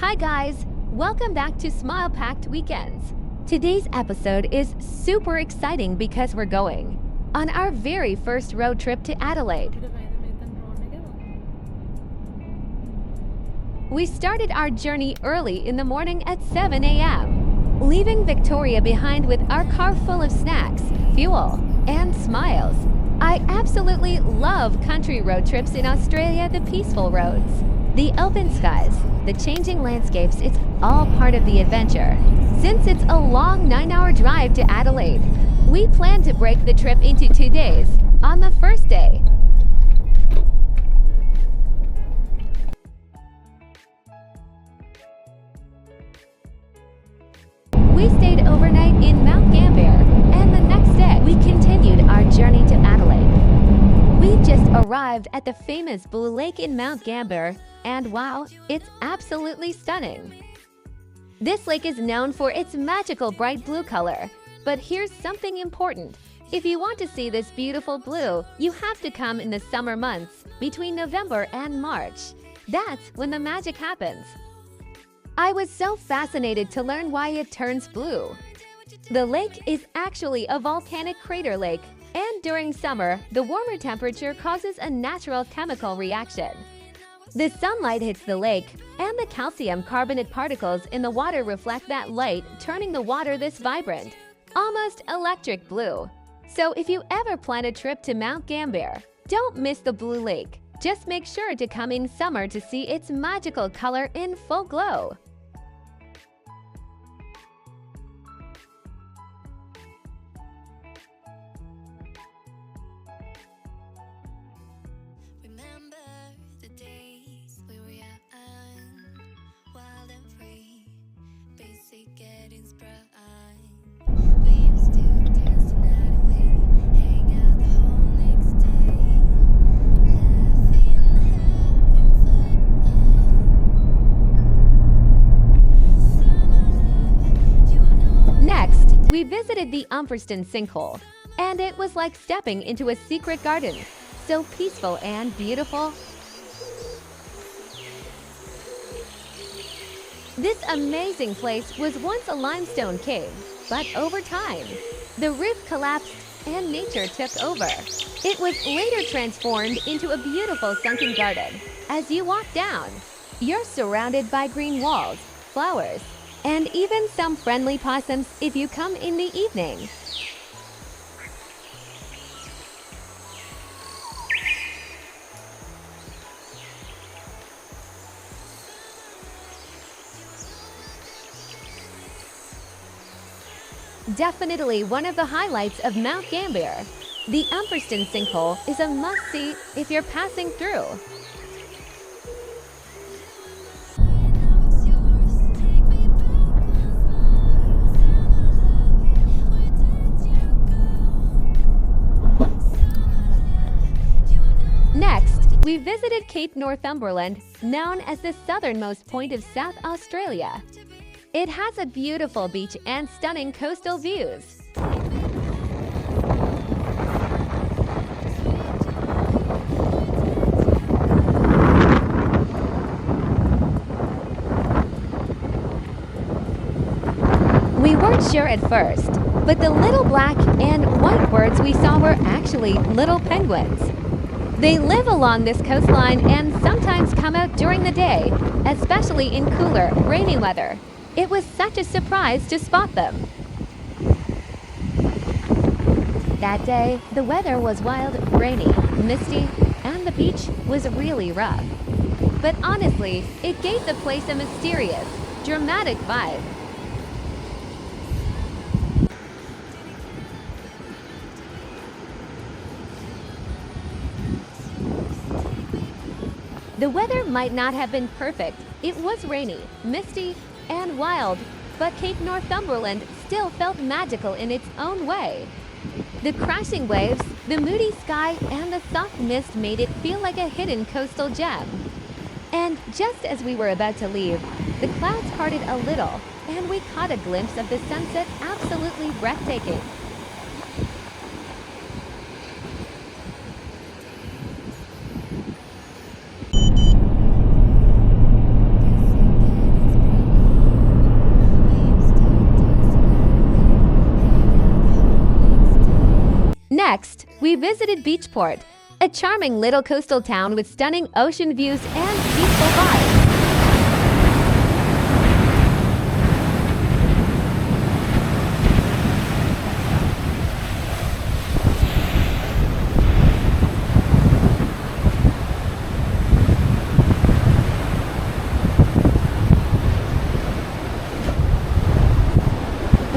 Hi guys, welcome back to Smile Packed Weekends. Today's episode is super exciting because we're going on our very first road trip to Adelaide. We started our journey early in the morning at 7 a.m., leaving Victoria behind with our car full of snacks, fuel, and smiles. I absolutely love country road trips in Australia, the peaceful roads, the open skies, the changing landscapes, it's all part of the adventure. Since it's a long 9-hour drive to Adelaide, we plan to break the trip into 2 days. On the first day, we stayed overnight in Mount Gambier, and the next day, we continued our journey to Adelaide. We just arrived at the famous Blue Lake in Mount Gambier, and wow, it's absolutely stunning. This lake is known for its magical bright blue color, but here's something important. If you want to see this beautiful blue, you have to come in the summer months, between November and March. That's when the magic happens. I was so fascinated to learn why it turns blue. The lake is actually a volcanic crater lake, and during summer, the warmer temperature causes a natural chemical reaction. The sunlight hits the lake, and the calcium carbonate particles in the water reflect that light, turning the water this vibrant, almost electric blue. So if you ever plan a trip to Mount Gambier, don't miss the Blue Lake. Just make sure to come in summer to see its magical color in full glow. We visited the Umferston sinkhole, and it was like stepping into a secret garden, so peaceful and beautiful. This amazing place was once a limestone cave, but over time, the roof collapsed and nature took over. It was later transformed into a beautiful sunken garden. As you walk down, you're surrounded by green walls, flowers, and even some friendly possums if you come in the evening. Definitely one of the highlights of Mount Gambier. The Umferston sinkhole is a must-see if you're passing through. Next, we visited Cape Northumberland, known as the southernmost point of South Australia. It has a beautiful beach and stunning coastal views. We weren't sure at first, but the little black and white birds we saw were actually little penguins. They live along this coastline and sometimes come out during the day, especially in cooler, rainy weather. It was such a surprise to spot them. That day, the weather was wild, rainy, misty, and the beach was really rough. But honestly, it gave the place a mysterious, dramatic vibe. The weather might not have been perfect. It was rainy, misty, and wild, but Cape Northumberland still felt magical in its own way. The crashing waves, the moody sky, and the soft mist made it feel like a hidden coastal gem. And just as we were about to leave, the clouds parted a little, and we caught a glimpse of the sunset, absolutely breathtaking. Next, we visited Beachport, a charming little coastal town with stunning ocean views and peaceful vibes.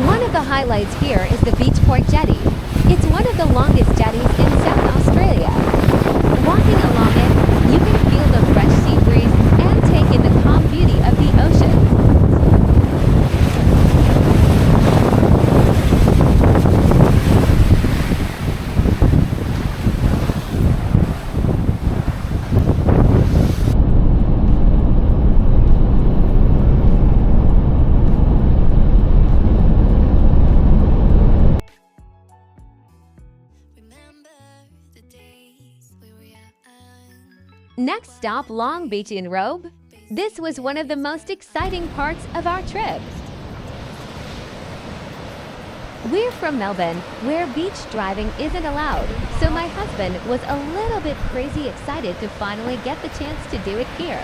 One of the highlights here is the Beachport Jetty. It's one of the longest jetties in South Australia. Walking along it, you can feel the fresh sea breeze and take in the calm beauty of the ocean. Next stop, Long Beach in Robe. This was one of the most exciting parts of our trip. We're from Melbourne, where beach driving isn't allowed, so my husband was a little bit crazy excited to finally get the chance to do it here.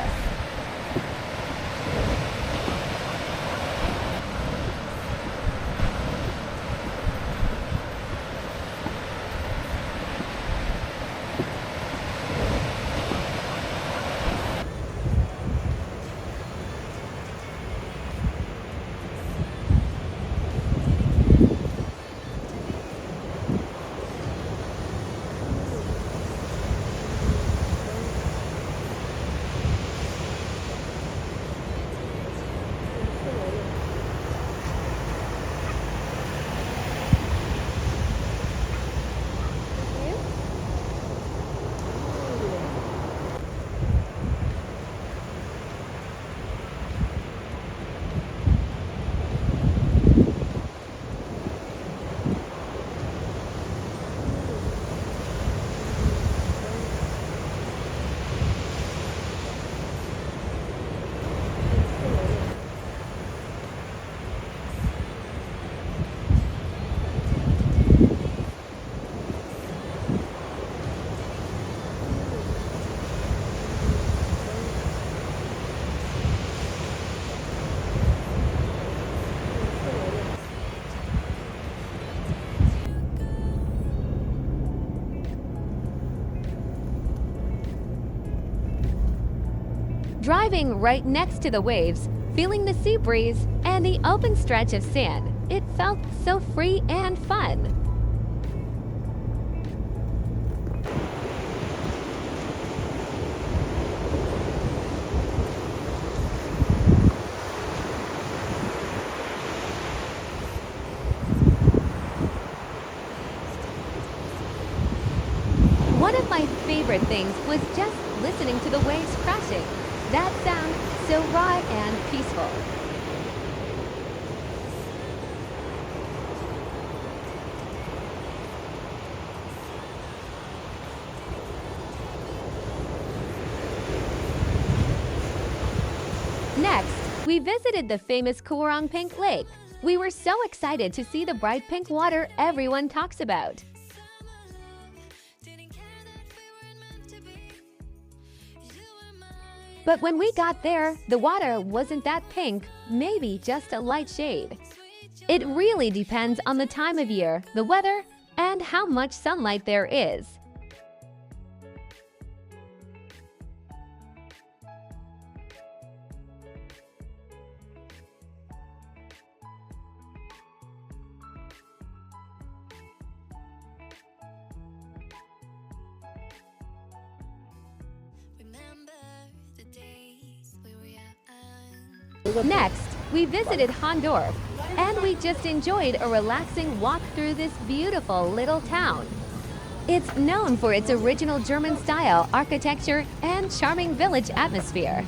Driving right next to the waves, feeling the sea breeze and the open stretch of sand, it felt so free and fun. One of my favorite things was just listening to the waves crashing. That sound so raw and peaceful. Next, we visited the famous Coorong Pink Lake. We were so excited to see the bright pink water everyone talks about. But when we got there, the water wasn't that pink, maybe just a light shade. It really depends on the time of year, the weather, and how much sunlight there is. Next, we visited Hahndorf, and we just enjoyed a relaxing walk through this beautiful little town. It's known for its original German-style architecture and charming village atmosphere.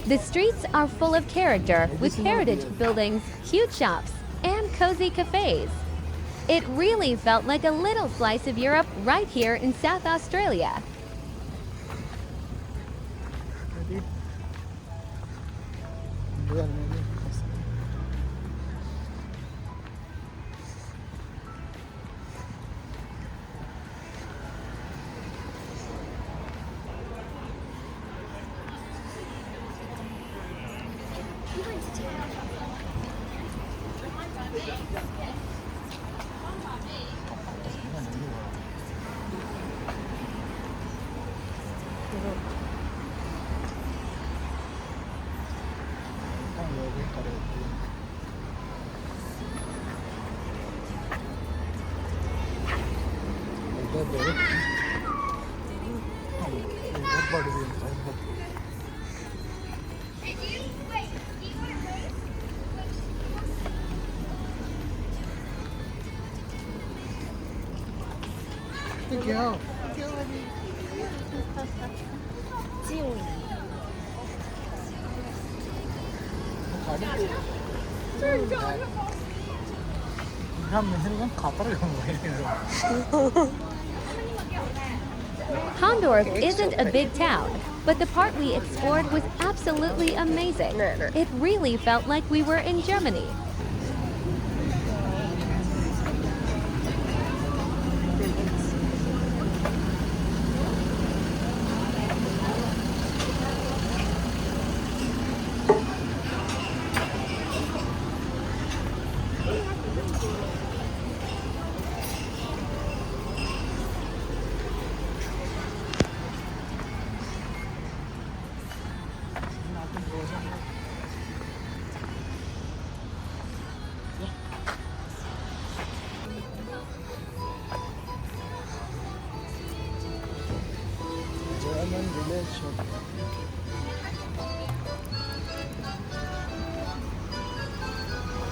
The streets are full of character, with heritage buildings, cute shops, and cozy cafes. It really felt like a little slice of Europe right here in South Australia. 귀여워. Hahndorf isn't a big town, but the part we explored was absolutely amazing. It really felt like we were in Germany. German village.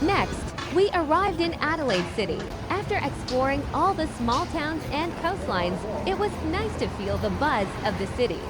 Next, we arrived in Adelaide City. After exploring all the small towns and coastlines, it was nice to feel the buzz of the city.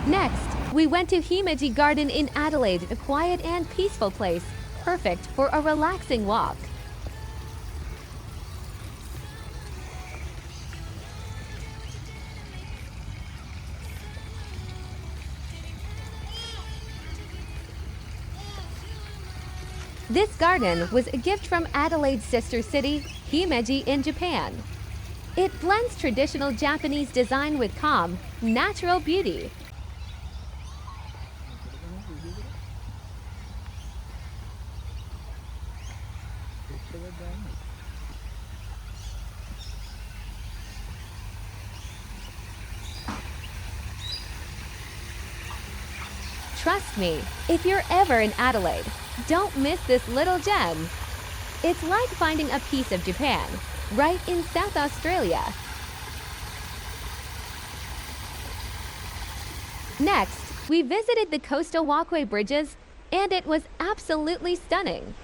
Next, we went to Himeji Garden in Adelaide, a quiet and peaceful place, perfect for a relaxing walk. This garden was a gift from Adelaide's sister city, Himeji in Japan. It blends traditional Japanese design with calm, natural beauty. Trust me, if you're ever in Adelaide, don't miss this little gem. It's like finding a piece of Japan, right in South Australia. Next, we visited the Coastal Walkway Bridges, and it was absolutely stunning.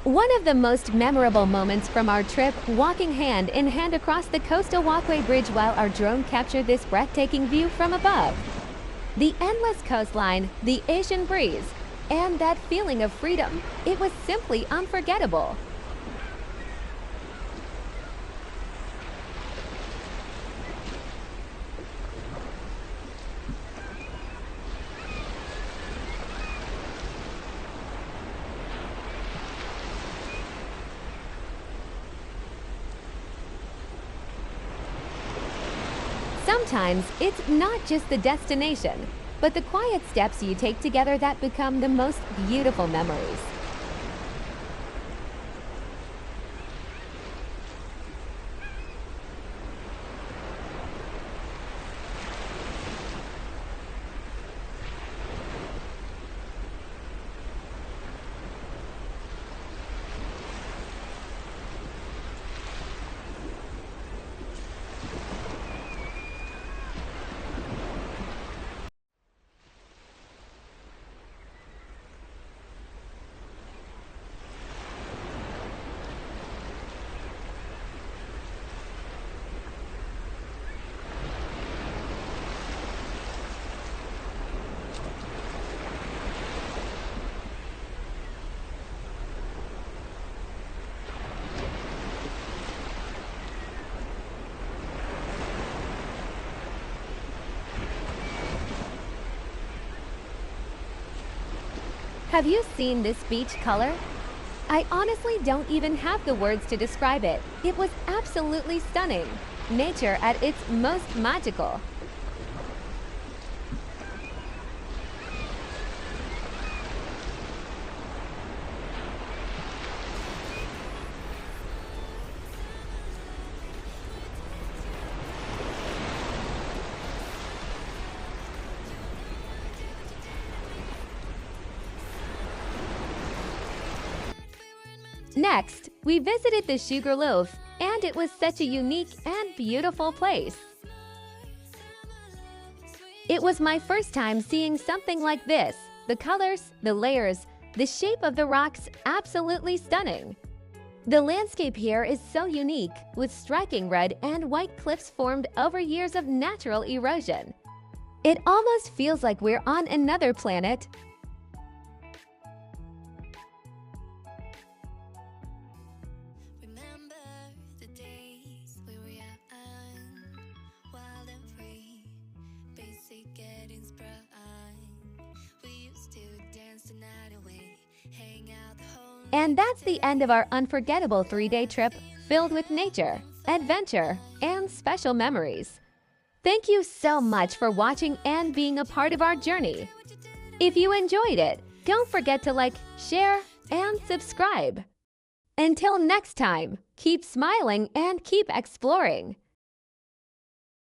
One of the most memorable moments from our trip, walking hand in hand across the Coastal Walkway Bridge while our drone captured this breathtaking view from above. The endless coastline, the Asian breeze, and that feeling of freedom, it was simply unforgettable. Sometimes it's not just the destination, but the quiet steps you take together that become the most beautiful memories. Have you seen this beach color? I honestly don't even have the words to describe it. It was absolutely stunning. Nature at its most magical. Next, we visited the Sugarloaf, and it was such a unique and beautiful place. It was my first time seeing something like this. The colors, the layers, the shape of the rocks, absolutely stunning. The landscape here is so unique, with striking red and white cliffs formed over years of natural erosion. It almost feels like we're on another planet. And that's the end of our unforgettable 3-day trip filled with nature, adventure, and special memories. Thank you so much for watching and being a part of our journey. If you enjoyed it, don't forget to like, share, and subscribe. Until next time, keep smiling and keep exploring.